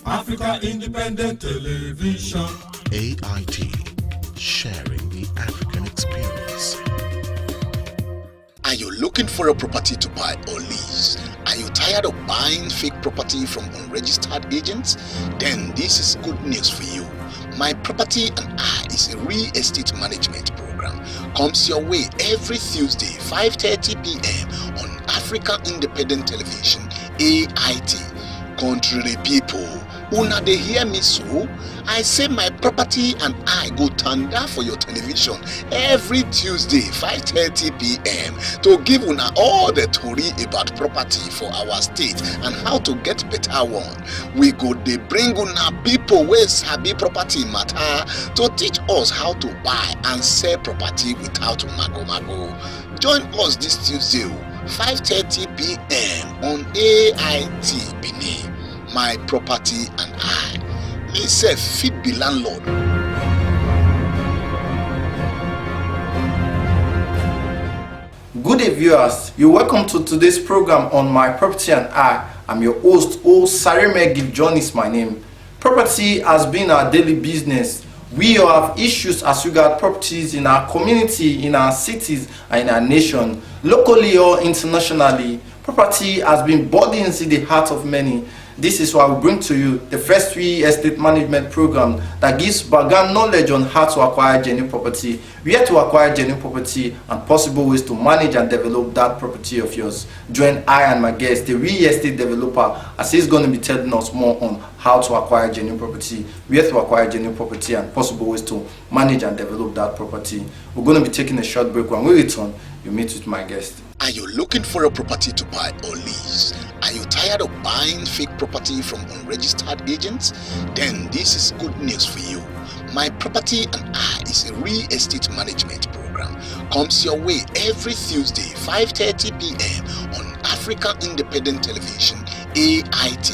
Africa Independent Television. AIT, sharing the African experience. Are you looking for a property to buy or lease? Are you tired of buying fake property from unregistered agents? Then this is good news for you. My Property and I is a real estate management program. Comes your way every Tuesday, 5:30 p.m. on Africa Independent Television, AIT. Contrary people, una dey hear me so? I say My Property and I go tanda for your television every Tuesday 5:30 p.m. to give una all the tori about property for our state and how to get better one. We go dey bring una people wey sabi property matter to teach us how to buy and sell property without mago. Join us this Tuesday 5:30 p.m. on AIT Benin. My Property and I. Me sef fit be landlord. Good day, viewers. You're welcome to today's program on My Property and I. I'm your host, OSARIEMEN. Give John is my name. Property has been our daily business. We all have issues as regards properties in our community, in our cities, and in our nation. Locally or internationally, property has been burdens in the heart of many. This is why we bring to you the first real estate management program that gives background knowledge on how to acquire genuine property, where to acquire genuine property, and possible ways to manage and develop that property of yours. Join I and my guest, the real estate developer, as he's going to be telling us more on how to acquire genuine property, where to acquire genuine property, and possible ways to manage and develop that property. We're going to be taking a short break. When we return, you meet with my guest. Are you looking for a property to buy or lease? Are you tired of buying fake property from unregistered agents? Then this is good news for you. My Property and I is a real estate management program. Comes your way every Tuesday, 5:30 p.m. on Africa Independent Television, AIT.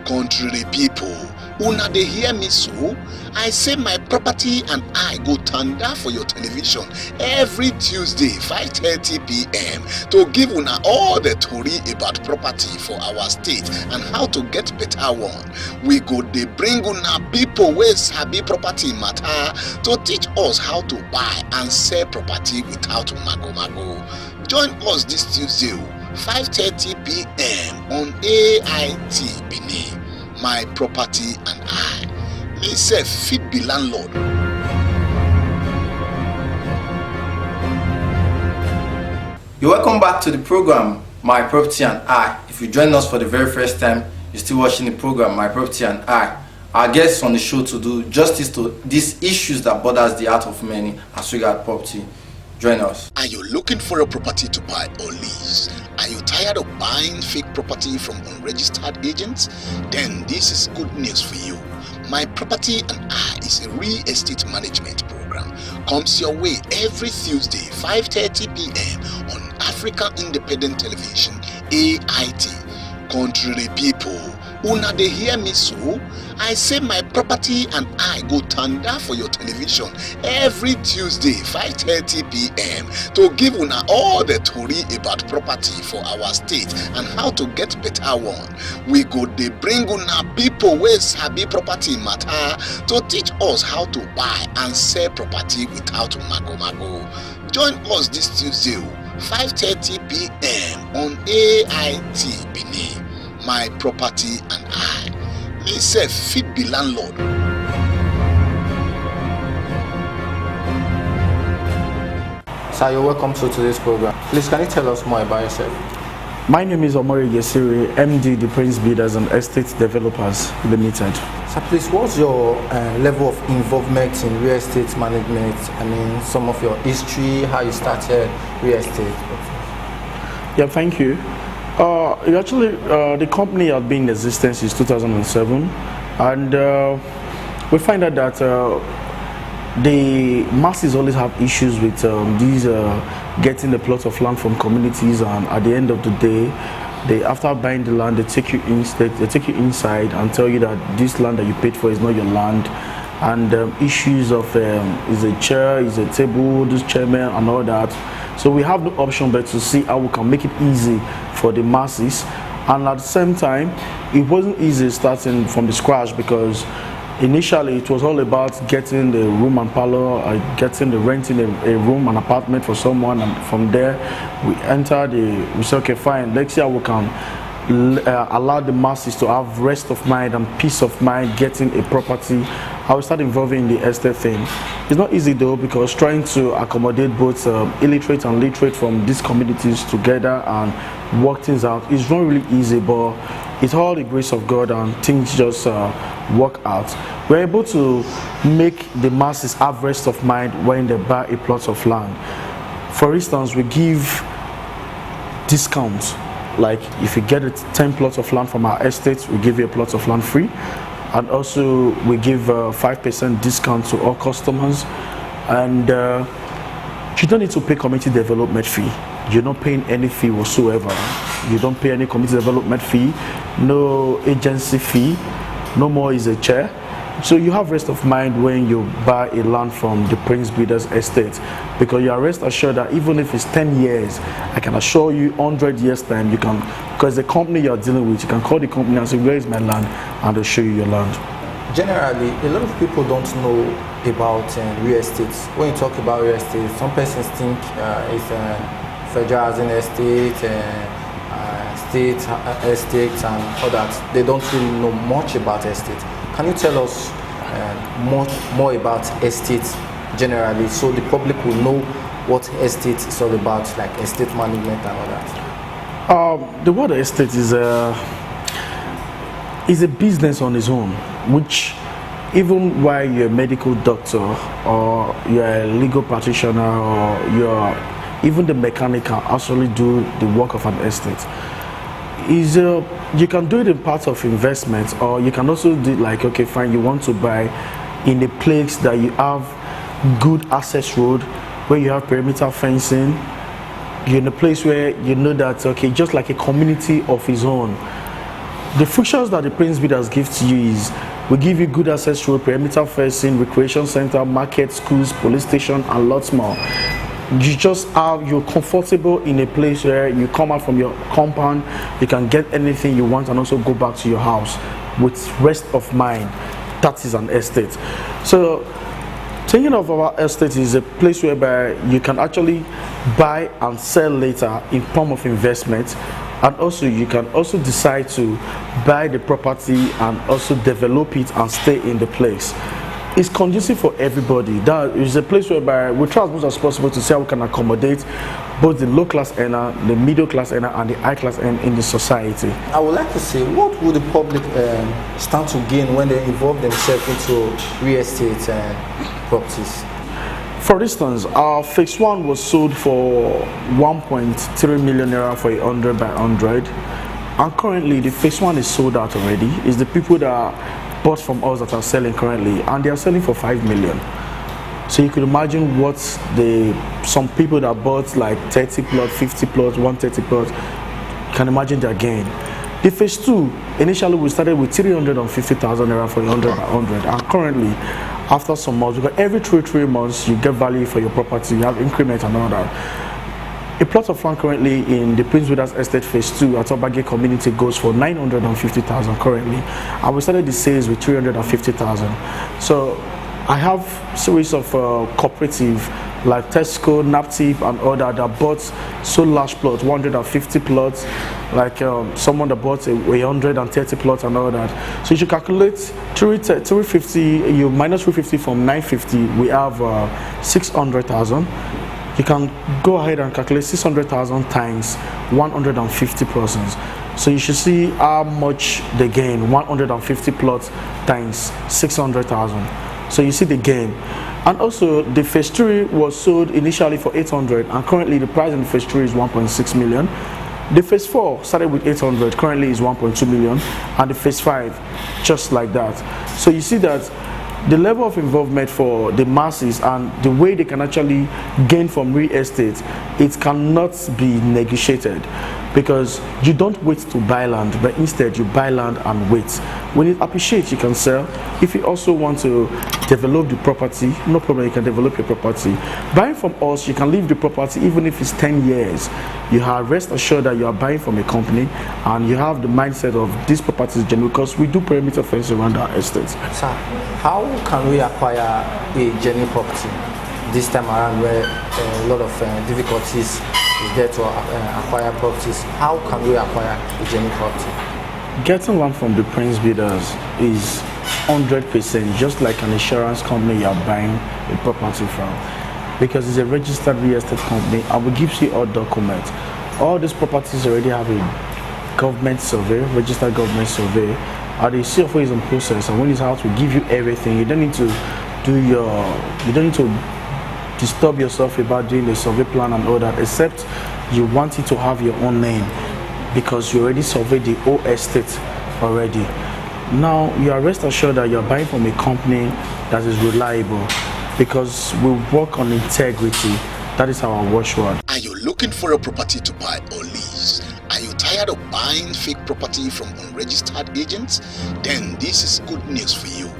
Contrary people, una dey hear me so? I say My Property and I go tanda for your television every Tuesday 5:30 p.m. to give una all the tori about property for our state and how to get better one. We go dey bring una people wey sabi property matter to teach us how to buy and sell property without mago. Join us this Tuesday 5:30 p.m. on AIT Benin. My Property and I. Me sef fit be landlord. You're welcome back to the program, My Property and I. If you join us for the very first time, you're still watching the program, My Property and I. Our guests on the show to do justice to these issues that bothers the heart of many as regards property. Join us. Are you looking for a property to buy or lease? Are you tired of buying fake property from unregistered agents? Then this is good news for you. My Property and I is a real estate management program. Comes your way every Tuesday, 5:30 p.m. on Africa Independent Television, AIT. Contrary people, una dey hear me so? I say My Property and I go tanda for your television every Tuesday 5:30 p.m. to give una all the tori about property for our state and how to get better one. We go dey bring una people wey sabi property matter to teach us how to buy and sell property without mago. Join us this Tuesday 5:30 p.m. on AIT Benin. My Property and I. Me sef fit be landlord. Sir, you're welcome to today's program. Please, can you tell us more about yourself? My name is Omori Gesiri, MD, The Prince Builders and Estate Developers Limited. Sir, please, what's your level of involvement in real estate management? I mean, some of your history, how you started real estate. Yeah, thank you. The company has been in existence since 2007, and we find out that the masses always have issues with these getting the plots of land from communities, and at the end of the day, after buying the land, they take you inside and tell you that this land that you paid for is not your land, and issues of is a chair, is a table, this chairman and all that. So we have no option but to see how we can make it easy for the masses And at the same time, it wasn't easy starting from the scratch, because initially it was all about getting the room and parlor, renting a room, an apartment for someone, and from there we said, okay, fine, let's see how we can allow the masses to have rest of mind and peace of mind getting a property. I will start involving in the estate thing. It's not easy though, because trying to accommodate both illiterate and literate from these communities together and work things out is not really easy, but it's all the grace of God and things just work out. We're able to make the masses have rest of mind when they buy a plot of land. For instance, we give discounts. Like if you get 10 plots of land from our estate, we give you a plot of land free. And also we give 5% discount to all customers. And you don't need to pay community development fee. You're not paying any fee whatsoever. You don't pay any community development fee, no agency fee, no more is a chair. So you have rest of mind when you buy a land from the Prince Builders Estate, because you are rest assured that even if it's 10 years, I can assure you 100 years time, you can, because the company you're dealing with, you can call the company and say, where is my land, and they'll show you your land. Generally, a lot of people don't know about real estate. When you talk about real estate, some persons think it's federal housing estate, state estates and all that. They don't really know much about estate. Can you tell us more about estates generally, so the public will know what estate is all about, like estate management and all that? The word estate is a business on its own, which even while you're a medical doctor or you're a legal practitioner or even the mechanic can actually do the work of an estate. You can do it in parts of investment, or you can also do like, okay, fine, you want to buy in a place that you have good access road, where you have perimeter fencing. You're in a place where you know that, okay, just like a community of its own. The features that the Prince Builders give to you is, we give you good access road, perimeter fencing, recreation center, market, schools, police station, and lots more. You're comfortable in a place where you come out from your compound, you can get anything you want and also go back to your house with rest of mind. That is an estate. So thinking of our estate is a place whereby you can actually buy and sell later in form of investment, and also you can also decide to buy the property and also develop it and stay in the place. It's conducive for everybody. That is a place whereby we try as much as possible to see how we can accommodate both the low class earner, the middle class earner, and the high class earner in the society. I would like to say, what would the public stand to gain when they involve themselves into real estate properties? For instance, our phase 1 was sold for 1.3 million naira for 100 by 100, and currently the phase 1 is sold out already. It's the people that bought from us that are selling currently, and they are selling for 5 million. So you could imagine what some people that bought like 30 plots, 50 plots, 130 plots, can imagine their gain. The phase 2, initially we started with 350,000 naira for 100 by 100, and currently after some months, because every 3 months you get value for your property, you have increment and all that. A plot of land currently in the Prince Builders Estate Phase 2 at Obage community goes for 950,000 currently, and we started the sales with 350,000. So I have series of cooperative like Tesco, Naptip and all that bought so large plots, 150 plots, like someone that bought 130 plots and all that. So you should calculate 350, you minus 350 from 950, we have 600,000. You can go ahead and calculate 600,000 times 150 persons. So you should see how much they gain. 150 plots times 600,000. So you see the gain. And also the phase 3 was sold initially for 800, and currently the price in the phase 3 is 1.6 million. The phase 4 started with 800, currently is 1.2 million, and the phase 5 just like that. So you see that the level of involvement for the masses and the way they can actually gain from real estate, it cannot be negotiated. because you don't wait to buy land, but instead you buy land and wait. When it appreciates, you can sell. If you also want to develop the property, no problem, you can develop your property. Buying from us, you can leave the property even if it's 10 years. You are rest assured that you are buying from a company and you have the mindset of this property is genuine, because we do perimeter fence around our estates. Sir, how can we acquire a genuine property this time around, where a lot of difficulties is there to acquire properties? How can we acquire a genuine property? Getting land from the Prince Builders is 100% just like an insurance company you are buying a property from, because it's a registered real estate company and we give you all documents. All these properties already have a government survey, registered government survey, and the CFO is in process, and when it's out, we give you everything. You don't need to disturb yourself about doing the survey plan and all that, except you want it to have your own name, because you already surveyed the whole estate already. Now you are rest assured that you are buying from a company that is reliable, because we work on integrity. That is our watchword. Are you looking for a property to buy or lease? Are you tired of buying fake property from unregistered agents? Then this is good news for you.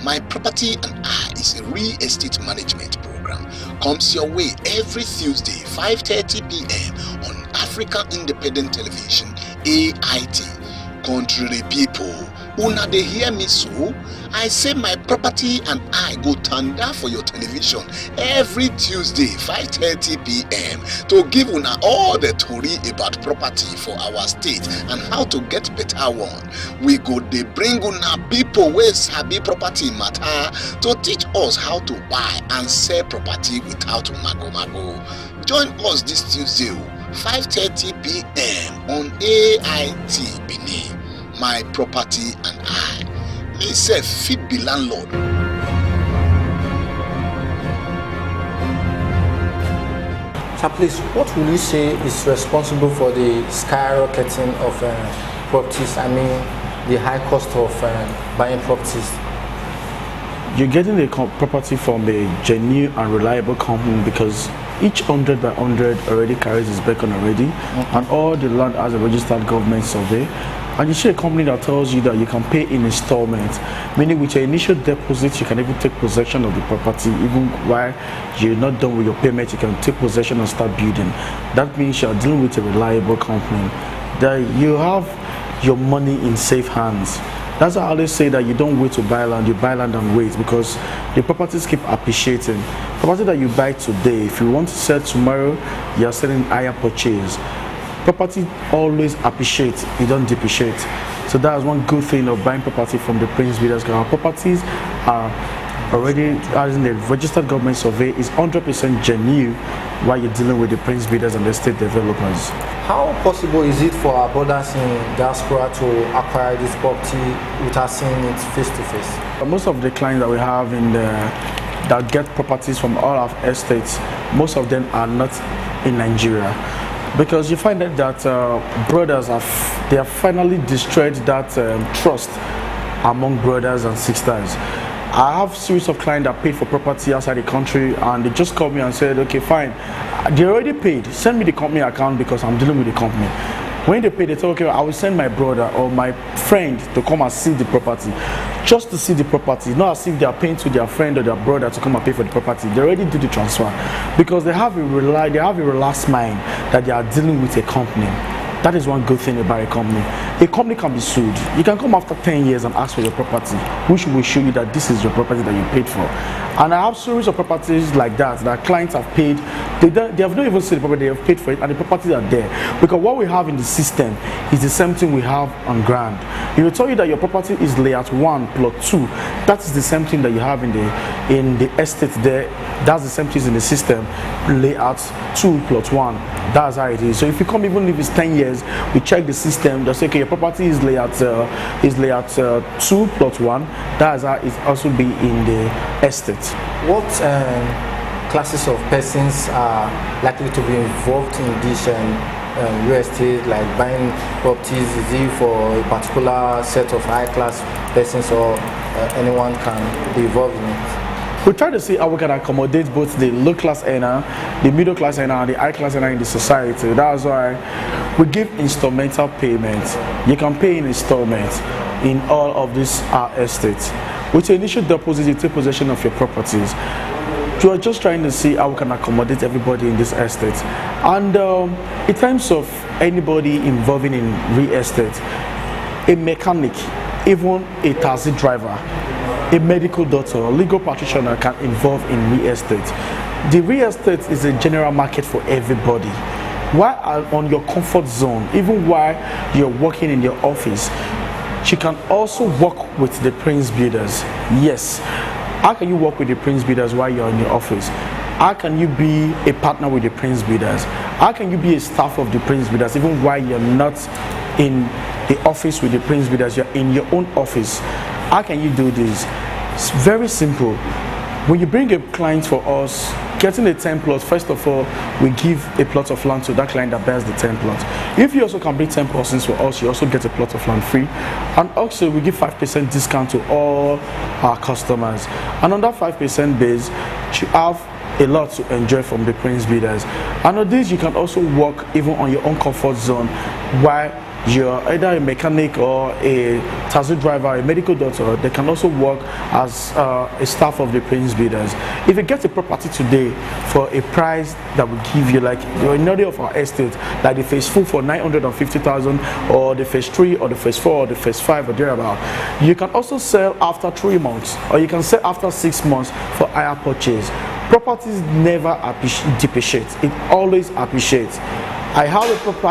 My Property and I is a real estate management program. Comes your way every Tuesday, 5:30 p.m. on African Independent Television, AIT. Contrary people, una dey hear me so? I say My Property and I go tanda for your television every Tuesday, 5:30 p.m. to give una all the tori about property for our state and how to get better one. We go dey bring una people wey sabi property matter to teach us how to buy and sell property without mago. Join us this Tuesday, 5:30 p.m. on AIT Benin. My Property and I. Me sef fit be landlord. Sir, please, what will you say is responsible for the skyrocketing of properties? I mean, the high cost of buying properties. You're getting a property from a genuine and reliable company, because each 100 by 100 already carries its beacon already, and all the land has a registered government survey. And you see a company that tells you that you can pay in installments, meaning with your initial deposit you can even take possession of the property. Even while you're not done with your payment, you can take possession and start building. That means you're dealing with a reliable company, that you have your money in safe hands. That's why I always say that you don't wait to buy land, you buy land and wait, because the properties keep appreciating. Property that you buy today, if you want to sell tomorrow, you're selling higher purchase. Property always appreciates, it don't depreciate. So that's one good thing of buying property from the Prince Builders. Our properties are already, as in the registered government survey, is 100% genuine while you're dealing with the Prince Builders and the state developers. How possible is it for our brothers in diaspora to acquire this property without seeing it face to face? Most of the clients that we have that get properties from all our estates, most of them are not in Nigeria. Because you find that brothers have finally destroyed that trust among brothers and sisters. I have a series of clients that paid for property outside the country, and they just called me and said, okay, fine, they already paid, send me the company account because I'm dealing with the company. When they pay, they tell, okay, I will send my brother or my friend to come and see the property, just to see the property, not as if they are paying to their friend or their brother to come and pay for the property. They already do the transfer, because they have a relaxed mind that they are dealing with a company. That is one good thing about a company. A company can be sued. You can come after 10 years and ask for your property, which will show you that this is your property that you paid for. And I have series of properties like that clients have paid. They have not even seen the property, they have paid for it, and the properties are there. Because what we have in the system is the same thing we have on ground. It will tell you that your property is layout 1 plot 2. That is the same thing that you have in the estate there. That's the same thing in the system, layout 2 plot 1. That's how it is. So if you come, even if it's 10 years, we check the system, they say, okay, your property is layout 2 plot 1. That's how it also be in the estate. What classes of persons are likely to be involved in this real estate, like buying properties? Is it for a particular set of high-class persons, or anyone can be involved in it? We try to see how we can accommodate both the low class earner, the middle class earner, and the high class earner in the society. That's why We give installmental payments. You can pay in installments in all of these estates. With your initial deposit, you take possession of your properties. We are just trying to see how we can accommodate everybody in this estate. And in terms of anybody involving in real estate, a mechanic, even a taxi driver, a medical doctor, a legal practitioner can involve in real estate. The real estate is a general market for everybody. While on your comfort zone, even while you're working in your office, you can also work with the Prince Builders. Yes. How can you work with the Prince Builders while you're in your office? How can you be a partner with the Prince Builders? How can you be a staff of the Prince Builders even while you're not in the office with the Prince Builders, you're in your own office? How can you do this? It's very simple. When you bring a client for us, getting a 10 plot, first of all, we give a plot of land to that client that bears the 10 plot. If you also can bring 10 persons for us, you also get a plot of land free. And also, we give 5% discount to all our customers. And on that 5% base, you have a lot to enjoy from the Prince Builders. And on this, you can also work even on your own comfort zone while you're either a mechanic or a taxi driver, a medical doctor. They can also work as a staff of the Prince Builders. If you get a property today for a price that will give you, like in any of our estate, like the phase 4 for 950,000, or the phase 3, or the phase 4, or the phase 5, or thereabout, you can also sell after 3 months, or you can sell after 6 months for higher purchase. Properties never depreciate; it always appreciates. I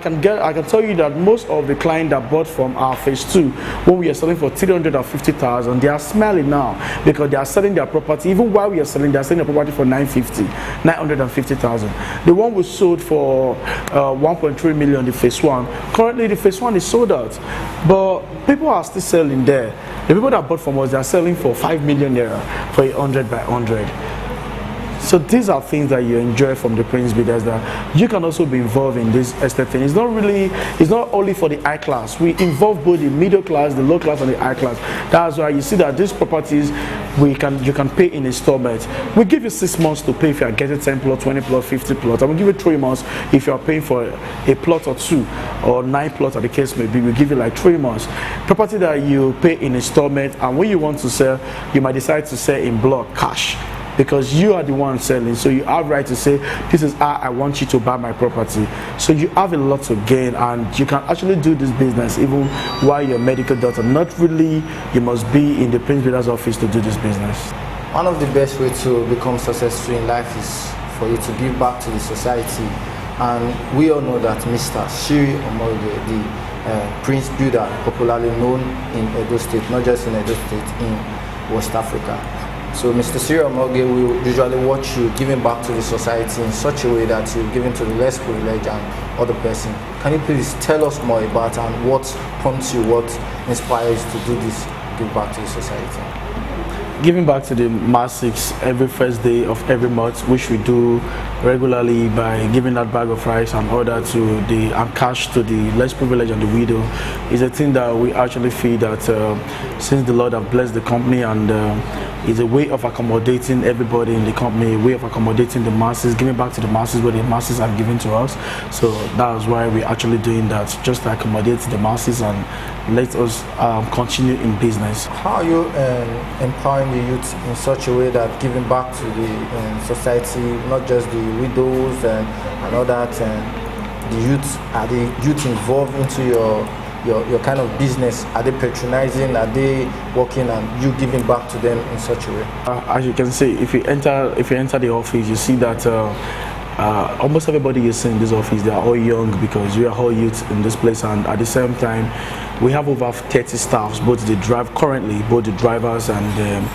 can tell you that most of the clients that bought from our phase 2, when we are selling for 350,000, they are smiling now because they are selling their property. Even while we are selling, they are selling their property for 950,000. The one we sold for 1.3 million, the phase 1. Currently, the phase 1 is sold out, but people are still selling there. The people that bought from us, they are selling for 5 million naira for 100 by 100. So these are things that you enjoy from the Prince Builders, that you can also be involved in this estate thing. It's not only for the high class. We involve both the middle class, the low class, and the high class. That's why you see that these properties you can pay in installments. We give you 6 months to pay if you are getting 10 plot, 20 plot, 50 plot. And we give you 3 months if you are paying for a plot or 2 or 9 plots, as the case may be. We give you like 3 months. Property that you pay in installment, and when you want to sell, you might decide to sell in block cash, because you are the one selling, so you have right to say, this is how I want you to buy my property. So you have a lot to gain, and you can actually do this business even while you're a medical doctor. Not really, you must be in the Prince Builder's office to do this business. One of the best ways to become successful in life is for you to give back to the society. And we all know that Mr. Shiri Omoge, the Prince Builder, popularly known in Edo State, not just in Edo State, in West Africa. So Mr. Shiri Omoge will usually watch you giving back to the society in such a way that you're giving to the less privileged and other person. Can you please tell us more about and what prompts you, what inspires you to do this, give back to the society? Giving back to the masses every first day of every month, which we do regularly by giving that bag of rice and order and cash to the less privileged and the widow, is a thing that we actually feel that since the Lord have blessed the company, and is a way of accommodating everybody in the company, a way of accommodating the masses, giving back to the masses what the masses have given to us. So that's why we're actually doing that, just to accommodate the masses and let us continue in business. How are you empowering the youth in such a way that giving back to the society, not just the widows and all that, the youth, are the youth involved into your kind of business? Are they patronizing? Are they working and you giving back to them in such a way? As you can see, if you enter the office, you see that almost everybody you see in this office, they are all young, because we are all youth in this place, and at the same time we have over 30 staffs, both the drivers and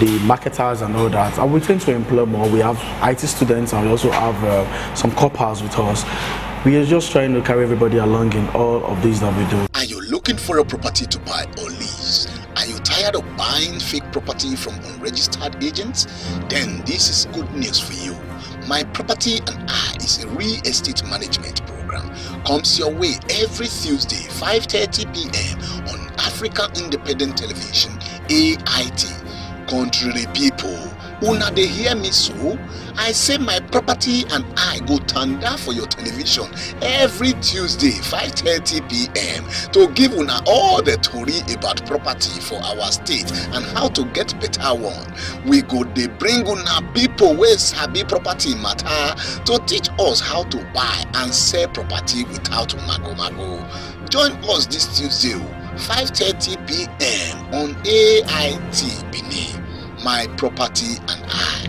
the marketers and all that, and we tend to employ more. We have IT students, and we also have some coppers with us. We are just trying to carry everybody along in all of these that we do. Are you looking for a property to buy or lease? Are you tired of buying fake property from unregistered agents? Then this is good news for you. My Property and I is a real estate management program. Comes your way every Tuesday, 5:30 p.m. on African Independent Television, AIT. Contrary people, Una dey hear me so? I say my property and I go tanda for your television every Tuesday 5:30 p.m. to give una all the tori about property for our state and how to get better one. We go dey bring una people wey sabi property matter to teach us how to buy and sell property without mago. Join us this Tuesday 5:30 p.m. on AIT Benin. My property and I.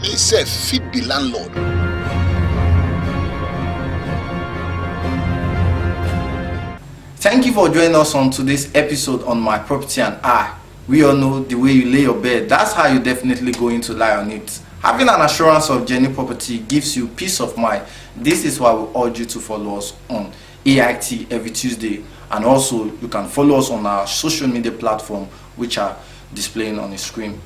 Me sef fit be landlord. Thank you for joining us on today's episode on My Property and I. We all know the way you lay your bed, that's how you're definitely going to lie on it. Having an assurance of genuine property gives you peace of mind. This is why we urge you to follow us on AIT every Tuesday, and also you can follow us on our social media platform which are displaying on the screen.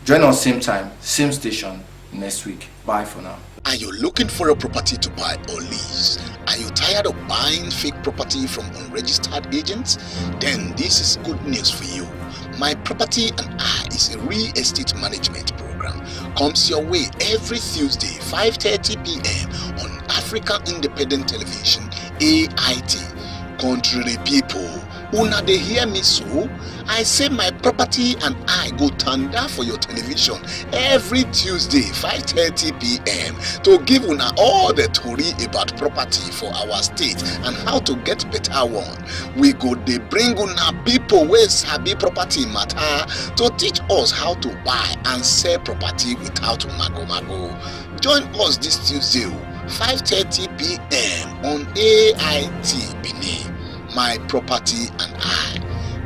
Join us same time, same station next week. Bye for now. Are you looking for a property to buy or lease? Are you tired of buying fake property from unregistered agents? Then this is good news for you. My Property and I is a real estate management program. Comes your way every Tuesday 5:30 p.m. on African Independent Television, AIT. Contrary people, una dey hear me so? I say my property and I go tanda for your television every Tuesday 5:30 p.m. to give una all the tori about property for our state and how to get better one. We go dey bring una people wey sabi property matter to teach us how to buy and sell property without mago. Join us this Tuesday 5:30 p.m. on AIT Benin. My property and I.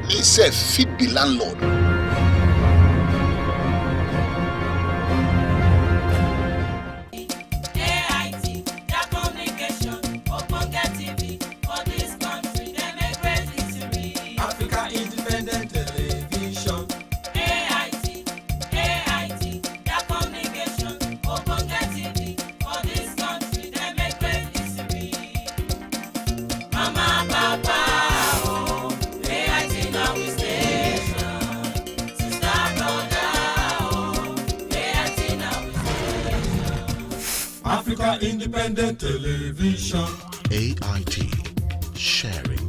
Me sef fit be landlord. Africa Independent Television. AIT, their communication, Ogbonge TV, for this country, they make great history. Mama, Papa, oh, AIT now we station. Sister, brother, oh, AIT now we station. Africa Independent Television. AIT, sharing